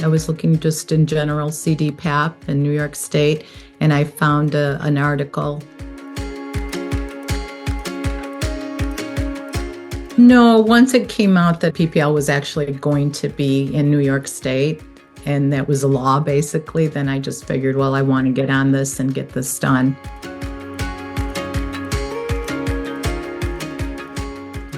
I was looking just in general CDPAP in New York State, and I found an article. No, once it came out that PPL was actually going to be in New York State, and that was a law basically, then I just figured, well, I want to get on this and get this done.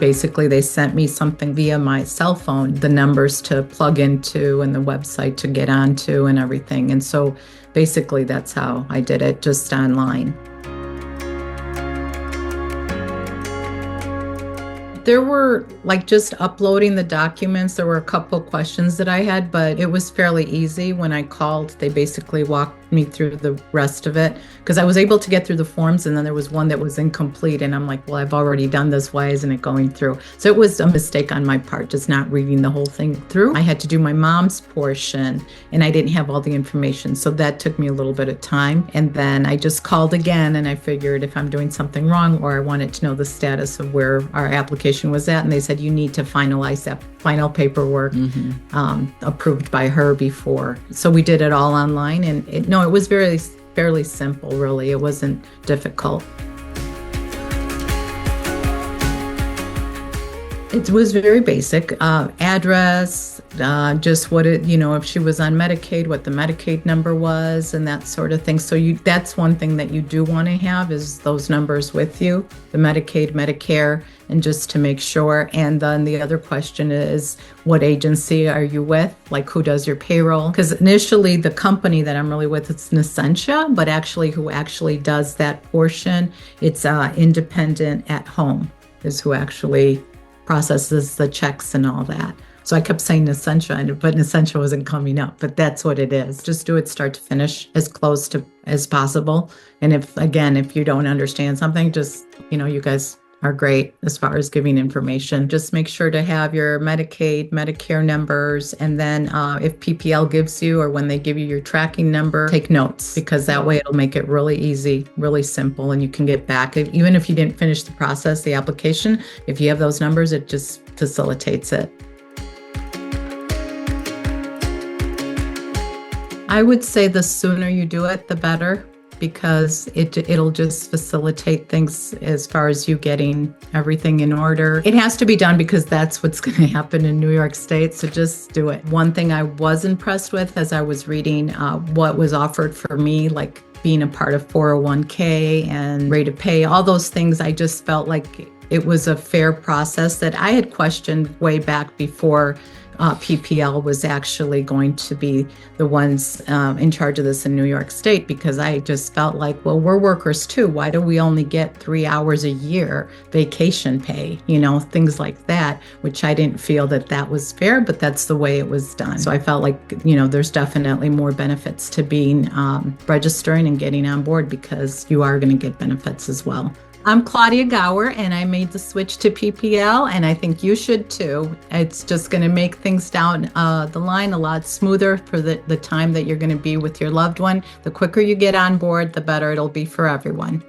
Basically, they sent me something via my cell phone, the numbers to plug into and the website to get onto and everything. And so basically that's how I did it, just online. There were just uploading the documents. There were a couple questions that I had, but it was fairly easy. When I called, they basically walked me through the rest of it because I was able to get through the forms, and then there was one that was incomplete. And I'm like, well, I've already done this. Why isn't it going through? So it was a mistake on my part, just not reading the whole thing through. I had to do my mom's portion, and I didn't have all the information. So that took me a little bit of time. And then I just called again, and I figured if I'm doing something wrong or I wanted to know the status of where our application was at, and they said you need to finalize that final paperwork approved by her before. So we did it all online, and it was fairly simple, really. It wasn't difficult. It was very basic, address, just what if she was on Medicaid, what the Medicaid number was, and that sort of thing. So that's one thing that you do want to have is those numbers with you, the Medicaid, Medicare, and just to make sure. And then the other question is, what agency are you with? Like, who does your payroll? Because initially the company that I'm really with, it's Nescentia, but actually who actually does that portion, it's Independent at Home is who actually processes the checks and all that. So I kept saying Nescentia, but Nescentia wasn't coming up, but that's what it is. Just do it start to finish as close to as possible. And if you don't understand something, just, you guys are great as far as giving information. Just make sure to have your Medicaid, Medicare numbers, and then if PPL gives you or when they give you your tracking number, take notes, because that way it'll make it really easy, really simple, and you can get back. Even if you didn't finish the process, the application, if you have those numbers, it just facilitates it. I would say the sooner you do it, the better, because it'll just facilitate things as far as you getting everything in order. It has to be done because that's what's going to happen in New York State, so just do it. One thing I was impressed with as I was reading what was offered for me, like being a part of 401k and rate of pay, all those things, I just felt like it was a fair process that I had questioned way back before PPL was actually going to be the ones in charge of this in New York State, because I just felt like, well, we're workers too. Why do we only get 3 hours a year vacation pay? Things like that, which I didn't feel that was fair, but that's the way it was done. So I felt like, there's definitely more benefits to being registering and getting on board, because you are going to get benefits as well. I'm Claudia Gower, and I made the switch to PPL, and I think you should too. It's just going to make things down the line a lot smoother for the time that you're going to be with your loved one. The quicker you get on board, the better it'll be for everyone.